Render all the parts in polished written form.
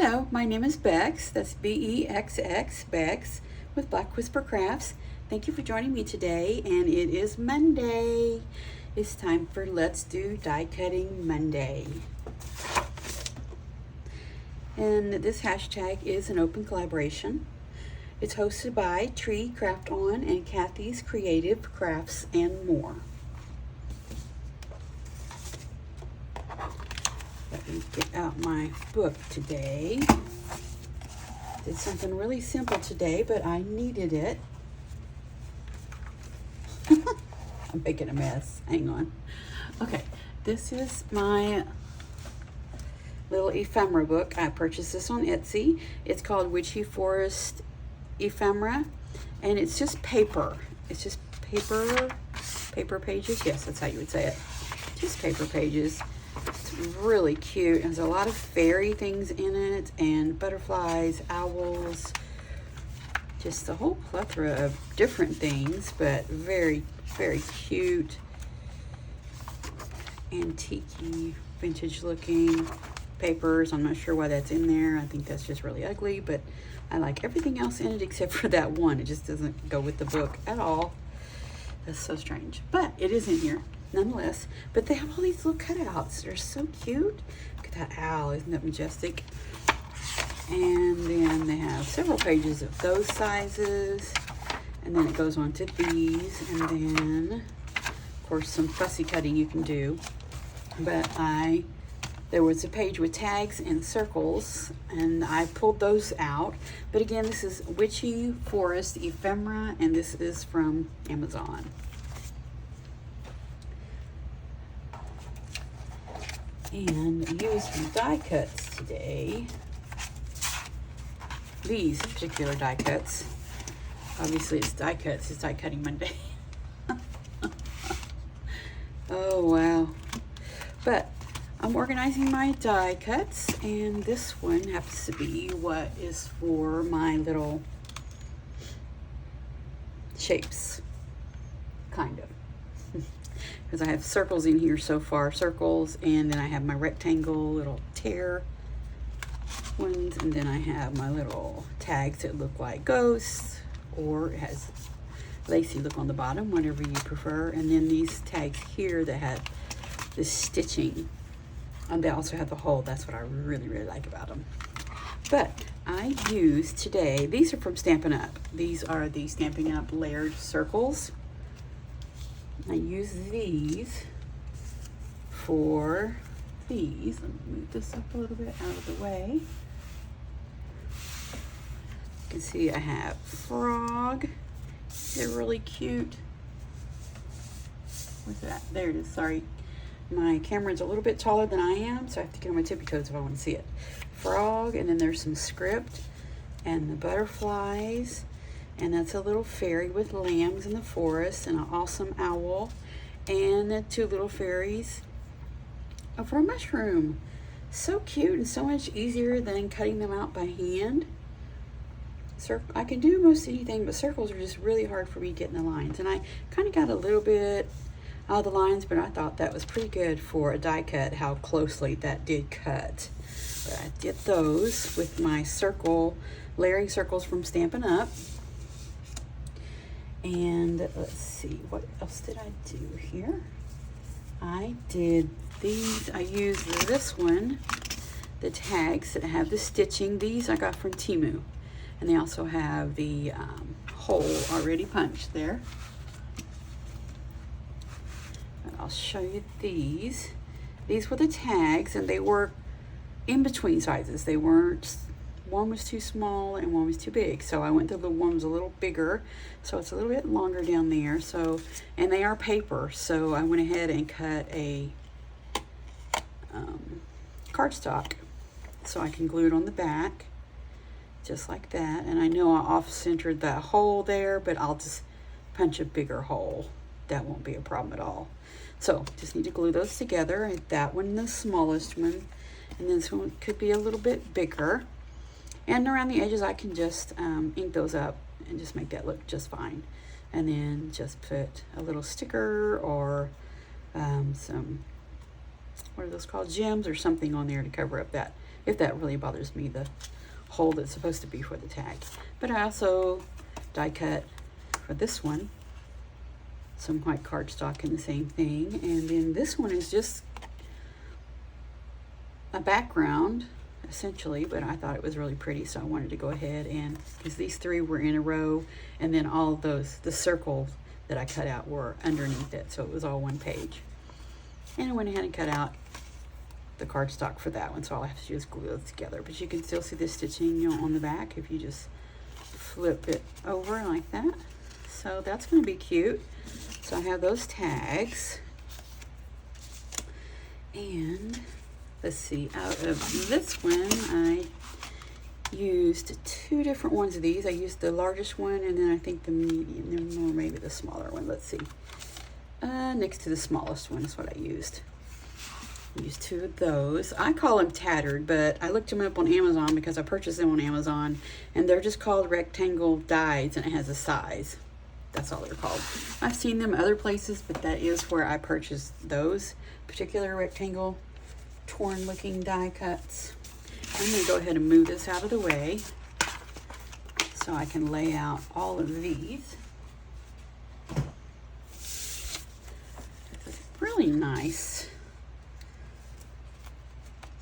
Hello, my name is Bexx. That's B-E-X-X, Bexx, with Black Whisper Crafts. Thank you for joining me today, and it is Monday. It's time for Let's Do Die Cutting Monday. And this hashtag is an open collaboration. It's hosted by Tree Craft On and Kathy's Creative Crafts and More. Let me get out my book today. Did something really simple today, but I needed it. I'm making a mess. Hang on. Okay, this is my little ephemera book. I purchased this on Etsy. It's called Witchy Forest Ephemera, and it's just paper. It's just paper pages. Yes, that's how you would say it. Just paper pages. It's really cute. It has a lot of fairy things in it, and butterflies, owls, just a whole plethora of different things, but very, very cute, antique-y, vintage looking papers. I'm not sure why that's in there. I think that's just really ugly, but I like everything else in it except for that one. It just doesn't go with the book at all. That's so strange, but it is in here nonetheless. But they have all these little cutouts. They're so cute. Look at that owl. Isn't that majestic? And then they have several pages of those sizes, and then it goes on to these, and then of course some fussy cutting you can do. But there was a page with tags and circles, and I pulled those out. But again, this is Witchy Forest Ephemera, and this is from Amazon. And using die cuts today. These particular die cuts. Obviously it's die cuts, it's die cutting Monday. Oh wow. But I'm organizing my die cuts, and this one happens to be what is for my little shapes, kind of. Because I have circles in here so far, circles, and then I have my rectangle little tear ones, and then I have my little tags that look like ghosts, or it has lacy look on the bottom, whatever you prefer, and then these tags here that have this stitching, and they also have the hole. That's what I really, really like about them. But I used today, these are from Stampin' Up. These are the Stampin' Up layered circles. I use these for these. Let me move this up a little bit out of the way. You can see I have frog. They're really cute. What's that? There it is. Sorry. My camera's a little bit taller than I am, so I have to get on my tippy toes if I want to see it. Frog, and then there's some script, and the butterflies, and that's a little fairy with lambs in the forest, and an awesome owl, and the two little fairies for a mushroom. So cute and so much easier than cutting them out by hand. I can do most anything, but circles are just really hard for me getting the lines, and I kind of got a little bit out of the lines, but I thought that was pretty good for a die cut, how closely that did cut. But I did those with my layering circles from Stampin' Up. And let's see, what else did I do here? I did these. I used this one, the tags that have the stitching. These I got from Temu, and they also have the hole already punched there. And I'll show you these. These were the tags, and they were in between sizes. They weren't, one was too small and one was too big, so I went to the one was a little bigger, so it's a little bit longer down there. So, and they are paper, so I went ahead and cut a cardstock so I can glue it on the back just like that. And I know I off-centered that hole there, but I'll just punch a bigger hole. That won't be a problem at all. So just need to glue those together. That one, the smallest one, and this one could be a little bit bigger. And around the edges, I can just ink those up and just make that look just fine. And then just put a little sticker or some, what are those called, gems or something on there to cover up that if that really bothers me, the hole that's supposed to be for the tag. But I also die cut for this one some white cardstock in the same thing, and then this one is just a background essentially, but I thought it was really pretty, so I wanted to go ahead and, because these three were in a row, and then all those, the circles that I cut out were underneath it, so it was all one page. And I went ahead and cut out the cardstock for that one, so all I have to do is glue it together. But you can still see the stitching, you know, on the back if you just flip it over like that. So that's going to be cute. So I have those tags, and let's see, out of this one I used two different ones of these. I used the largest one, and then I think the medium, or maybe the smaller one. Let's see, next to the smallest one is what I used. Used two of those. I call them tattered, but I looked them up on Amazon because I purchased them on Amazon, and they're just called rectangle dies, and it has a size. That's all they're called. I've seen them other places, but that is where I purchased those particular rectangle torn looking die cuts. I'm going to go ahead and move this out of the way so I can lay out all of these. It's really nice.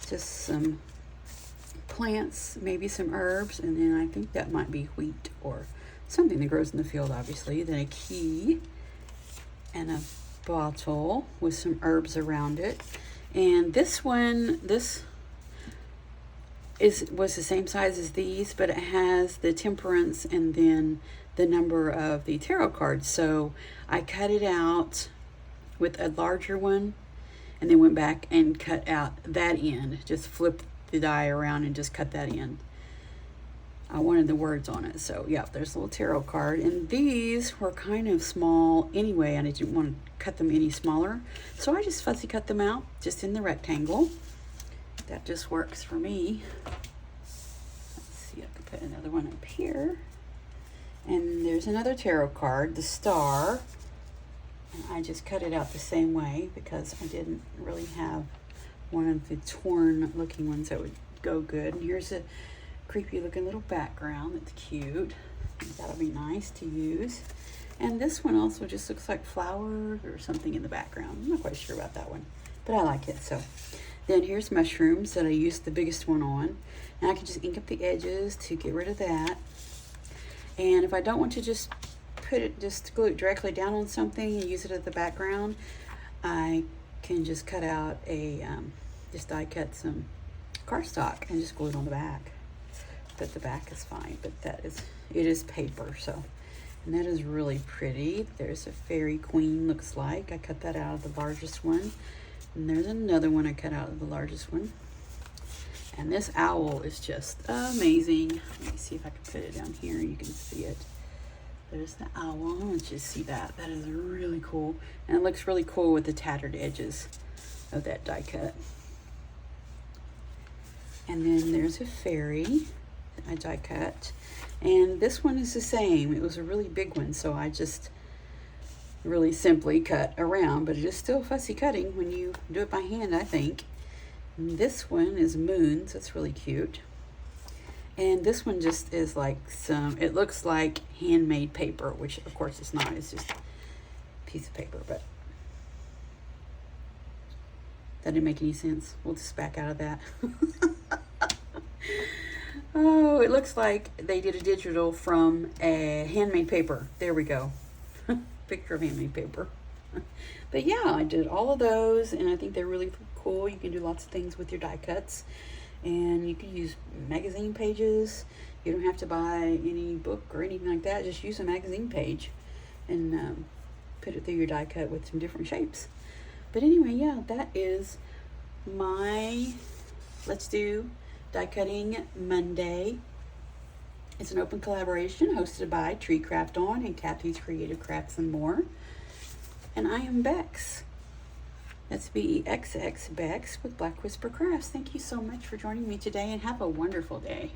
Just some plants, maybe some herbs, and then I think that might be wheat or something that grows in the field, obviously. Then a key and a bottle with some herbs around it. And this one, this was the same size as these, but it has the temperance and then the number of the tarot cards. So I cut it out with a larger one, and then went back and cut out that end. Just flip the die around and just cut that in. I wanted the words on it. So yeah, there's a little tarot card. And these were kind of small anyway, and I didn't want to cut them any smaller. So I just fussy cut them out just in the rectangle. That just works for me. Let's see, I can put another one up here. And there's another tarot card, the star. And I just cut it out the same way because I didn't really have one of the torn looking ones that would go good. And here's a creepy looking little background that's cute. That'll be nice to use. And this one also just looks like flowers or something in the background. I'm not quite sure about that one, but I like it. So then here's mushrooms that I used the biggest one on. And I can just ink up the edges to get rid of that. And if I don't want to just glue it directly down on something and use it as the background, I can just cut out a, just die cut some cardstock and just glue it on the back. But the back is fine, but it is paper, so. And that is really pretty. There's a fairy queen, looks like. I cut that out of the largest one. And there's another one I cut out of the largest one. And this owl is just amazing. Let me see if I can put it down here. You can see it. There's the owl. Let's just see that. That is really cool. And it looks really cool with the tattered edges of that die cut. And then there's a fairy that I die cut. And this one is the same. It was a really big one, so I just really simply cut around, but it is still fussy cutting when you do it by hand, I think. And this one is moons. That's really cute. And this one just is like it looks like handmade paper, which of course it's not. It's just a piece of paper, but that didn't make any sense. We'll just back out of that. Oh, it looks like they did a digital from a handmade paper. There we go. Picture of handmade paper. But yeah, I did all of those, and I think they're really cool. You can do lots of things with your die cuts. And you can use magazine pages. You don't have to buy any book or anything like that. Just use a magazine page and put it through your die cut with some different shapes. But anyway, yeah, that is my Let's Do Die Cutting Monday. It's an open collaboration hosted by Tree Craft On and Kathy's Creative Crafts and More. And I am Bexx. That's Bexx, Bexx with Black Whisper Crafts. Thank you so much for joining me today, and have a wonderful day.